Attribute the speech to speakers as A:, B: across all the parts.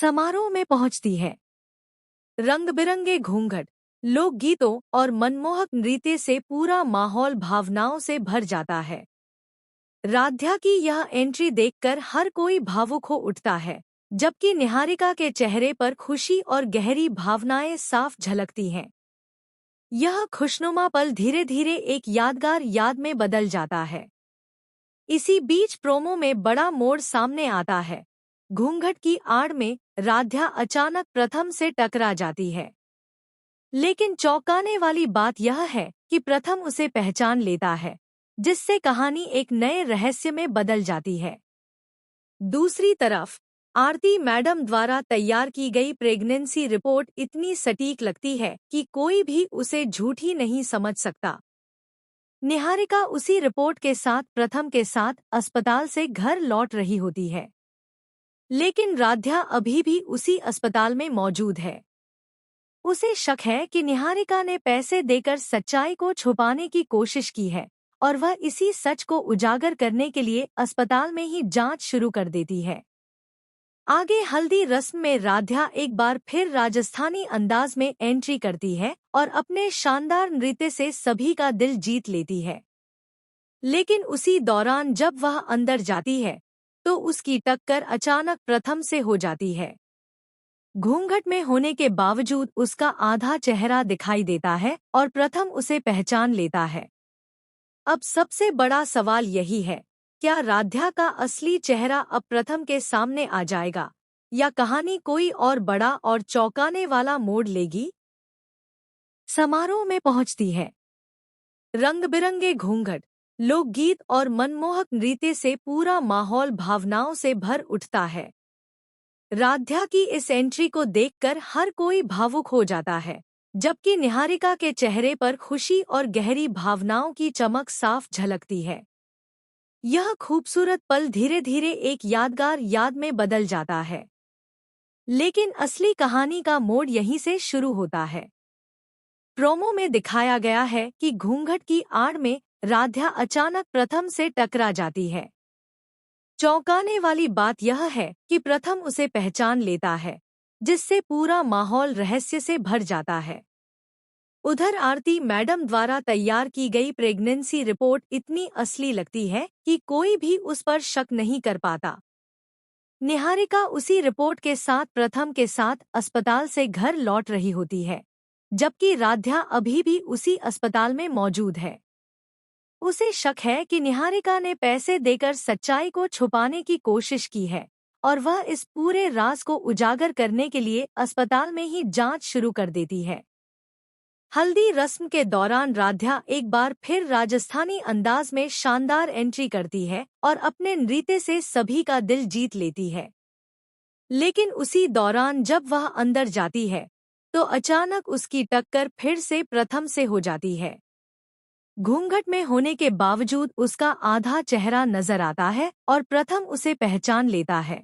A: समारोह में पहुंचती है। रंग बिरंगे घूंघट, लोकगीतों और मनमोहक नृत्य से पूरा माहौल भावनाओं से भर जाता है। राध्या की यह एंट्री देखकर हर कोई भावुक हो उठता है, जबकि निहारिका के चेहरे पर खुशी और गहरी भावनाएं साफ झलकती हैं। यह खुशनुमा पल धीरे धीरे एक यादगार याद में बदल जाता है। इसी बीच प्रोमो में बड़ा मोड़ सामने आता है। घूंघट की आड़ में राध्या अचानक प्रथम से टकरा जाती है। लेकिन चौंकाने वाली बात यह है कि प्रथम उसे पहचान लेता है, जिससे कहानी एक नए रहस्य में बदल जाती है। दूसरी तरफ आरती मैडम द्वारा तैयार की गई प्रेगनेंसी रिपोर्ट इतनी सटीक लगती है कि कोई भी उसे झूठी नहीं समझ सकता। निहारिका उसी रिपोर्ट के साथ प्रथम के साथ अस्पताल से घर लौट रही होती है, लेकिन राध्या अभी भी उसी अस्पताल में मौजूद है। उसे शक है कि निहारिका ने पैसे देकर सच्चाई को छुपाने की कोशिश की है और वह इसी सच को उजागर करने के लिए अस्पताल में ही जांच शुरू कर देती है। आगे हल्दी रस्म में राध्या एक बार फिर राजस्थानी अंदाज में एंट्री करती है और अपने शानदार नृत्य से सभी का दिल जीत लेती है। लेकिन उसी दौरान जब वह अंदर जाती है तो उसकी टक्कर अचानक प्रथम से हो जाती है। घूंघट में होने के बावजूद उसका आधा चेहरा दिखाई देता है और प्रथम उसे पहचान लेता है। अब सबसे बड़ा सवाल यही है, क्या राध्या का असली चेहरा अब प्रथम के सामने आ जाएगा या कहानी कोई और बड़ा और चौंकाने वाला मोड़ लेगी? समारोह में पहुंचती है। रंग बिरंगे घूंघट, लोकगीत और मनमोहक नृत्य से पूरा माहौल भावनाओं से भर उठता है। राध्या की इस एंट्री को देखकर हर कोई भावुक हो जाता है, जबकि निहारिका के चेहरे पर खुशी और गहरी भावनाओं की चमक साफ झलकती है। यह खूबसूरत पल धीरे धीरे एक यादगार याद में बदल जाता है। लेकिन असली कहानी का मोड़ यहीं से शुरू होता है। प्रोमो में दिखाया गया है कि घूंघट की आड़ में राध्या अचानक प्रथम से टकरा जाती है। चौंकाने वाली बात यह है कि प्रथम उसे पहचान लेता है, जिससे पूरा माहौल रहस्य से भर जाता है। उधर आरती मैडम द्वारा तैयार की गई प्रेगनेंसी रिपोर्ट इतनी असली लगती है कि कोई भी उस पर शक नहीं कर पाता। निहारिका उसी रिपोर्ट के साथ प्रथम के साथ अस्पताल से घर लौट रही होती है, जबकि राध्या अभी भी उसी अस्पताल में मौजूद है। उसे शक है कि निहारिका ने पैसे देकर सच्चाई को छुपाने की कोशिश की है और वह इस पूरे राज को उजागर करने के लिए अस्पताल में ही जांच शुरू कर देती है। हल्दी रस्म के दौरान राध्या एक बार फिर राजस्थानी अंदाज में शानदार एंट्री करती है और अपने नृत्य से सभी का दिल जीत लेती है। लेकिन उसी दौरान जब वह अंदर जाती है तो अचानक उसकी टक्कर फिर से प्रथम से हो जाती है। घूंघट में होने के बावजूद उसका आधा चेहरा नजर आता है और प्रथम उसे पहचान लेता है।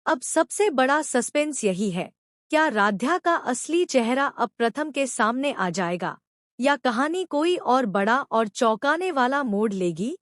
A: अब सबसे बड़ा सस्पेंस यही है, क्या राध्या का असली चेहरा अब प्रथम के सामने आ जाएगा या कहानी कोई और बड़ा और चौंकाने वाला मोड़ लेगी?